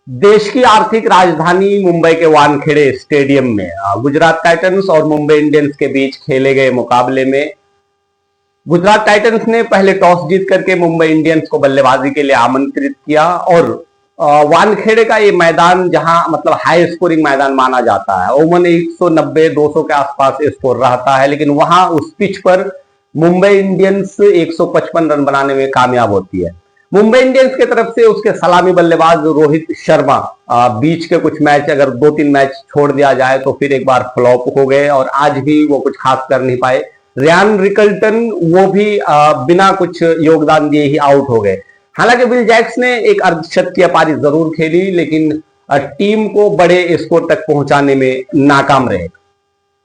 देश की आर्थिक राजधानी मुंबई के वानखेड़े स्टेडियम में गुजरात टाइटंस और मुंबई इंडियंस के बीच खेले गए मुकाबले में गुजरात टाइटंस ने पहले टॉस जीत करके मुंबई इंडियंस को बल्लेबाजी के लिए आमंत्रित किया और वानखेड़े का ये मैदान जहां मतलब हाई स्कोरिंग मैदान माना जाता है, ओमन 190-200 के आसपास स्कोर रहता है, लेकिन वहां उस पिच पर मुंबई इंडियंस 155 रन बनाने में कामयाब होती है। मुंबई इंडियंस की तरफ से उसके सलामी बल्लेबाज रोहित शर्मा बीच के कुछ मैच, अगर 2-3 मैच छोड़ दिया जाए तो फिर एक बार फ्लॉप हो गए और आज भी वो कुछ खास कर नहीं पाए। रियान रिकल्टन वो भी बिना कुछ योगदान दिए ही आउट हो गए। हालांकि विल जैक्स ने एक अर्धशतकीय पारी जरूर खेली, लेकिन टीम को बड़े स्कोर तक पहुंचाने में नाकाम रहे।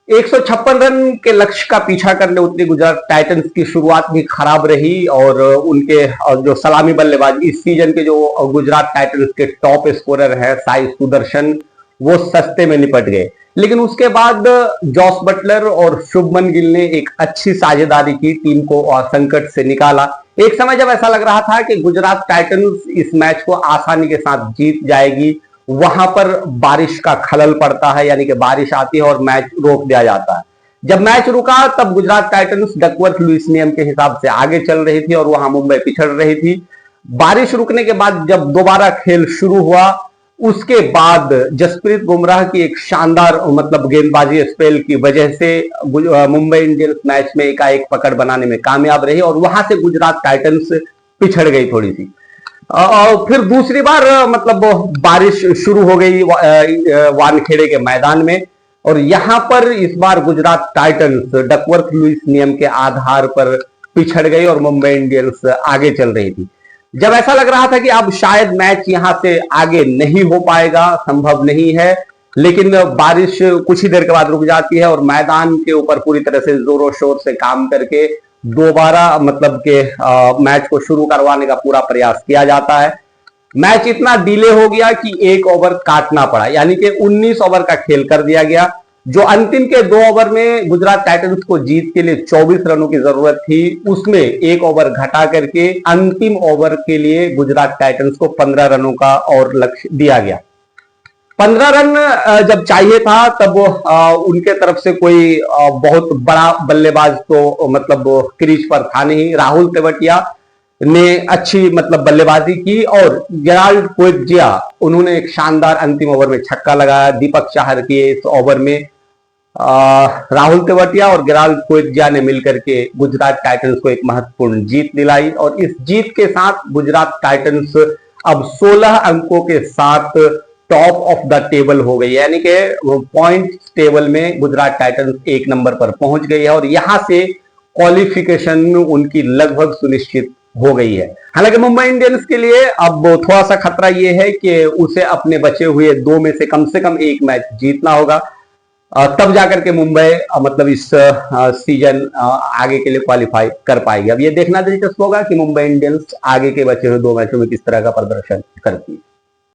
156 रन के लक्ष्य का पीछा करने उतरी गुजरात टाइटंस की शुरुआत भी खराब रही और उनके जो सलामी बल्लेबाज इस सीजन के जो गुजरात टाइटंस के टॉप स्कोरर है साई सुदर्शन, वो सस्ते में निपट गए। लेकिन उसके बाद जॉस बटलर और शुभमन गिल ने एक अच्छी साझेदारी की, टीम को संकट से निकाला। एक समय जब ऐसा लग रहा था कि गुजरात टाइटंस इस मैच को आसानी के साथ जीत जाएगी, वहां पर बारिश का खलल पड़ता है, यानी कि बारिश आती है और मैच रोक दिया जाता है। जब मैच रुका तब गुजरात टाइटंस डकवर्थ लुईस नियम के हिसाब से आगे चल रही थी और वहां मुंबई पिछड़ रही थी। बारिश रुकने के बाद जब दोबारा खेल शुरू हुआ, उसके बाद जसप्रीत बुमराह की एक शानदार मतलब गेंदबाजी स्पेल की वजह से मुंबई इंडियंस मैच में एकाएक पकड़ बनाने में कामयाब रही और वहां से गुजरात टाइटंस पिछड़ गई थोड़ी सी। और फिर दूसरी बार मतलब बारिश शुरू हो गई वानखेड़े के मैदान में और यहां पर इस बार गुजरात टाइटंस डकवर्थ लुईस नियम के आधार पर पिछड़ गई और मुंबई इंडियंस आगे चल रही थी। जब ऐसा लग रहा था कि अब शायद मैच यहां से आगे नहीं हो पाएगा, संभव नहीं है, लेकिन बारिश कुछ ही देर के बाद रुक जाती है और मैदान के ऊपर पूरी तरह से जोरों शोर से काम करके दोबारा मतलब के मैच को शुरू करवाने का पूरा प्रयास किया जाता है। मैच इतना डिले हो गया कि एक ओवर काटना पड़ा, यानी कि 19 ओवर का खेल कर दिया गया। जो अंतिम के 2 ओवर में गुजरात टाइटंस को जीत के लिए 24 रनों की जरूरत थी, उसमें एक ओवर घटा करके अंतिम ओवर के लिए गुजरात टाइटंस को 15 रनों का और लक्ष्य दिया गया। 15 रन जब चाहिए था तब उनके तरफ से कोई बहुत बड़ा बल्लेबाज तो मतलब क्रीज पर था नहीं। राहुल तेवतिया ने अच्छी मतलब बल्लेबाजी की और गेराल्ड कोएत्जिया उन्होंने एक शानदार अंतिम ओवर में छक्का लगाया। दीपक चाहर के इस ओवर में राहुल तेवतिया और गेराल्ड कोएत्जिया ने मिलकर के गुजरात टाइटंस को एक महत्वपूर्ण जीत दिलाई और इस जीत के साथ गुजरात टाइटंस अब 16 अंकों के साथ टॉप ऑफ द टेबल हो गई, यानी कि पॉइंट टेबल में गुजरात टाइटंस 1 नंबर पर पहुंच गई है और यहां से क्वालिफिकेशन उनकी लगभग सुनिश्चित हो गई है। हालांकि मुंबई इंडियंस के लिए अब थोड़ा सा खतरा यह है कि उसे अपने बचे हुए 2 में से कम 1 मैच जीतना होगा, तब जाकर के मुंबई मतलब इस सीजन आगे के लिए क्वालिफाई कर पाएगी। अब ये देखना दिलचस्प होगा कि मुंबई इंडियंस आगे के बचे हुए 2 मैचों में किस तरह का प्रदर्शन करती है।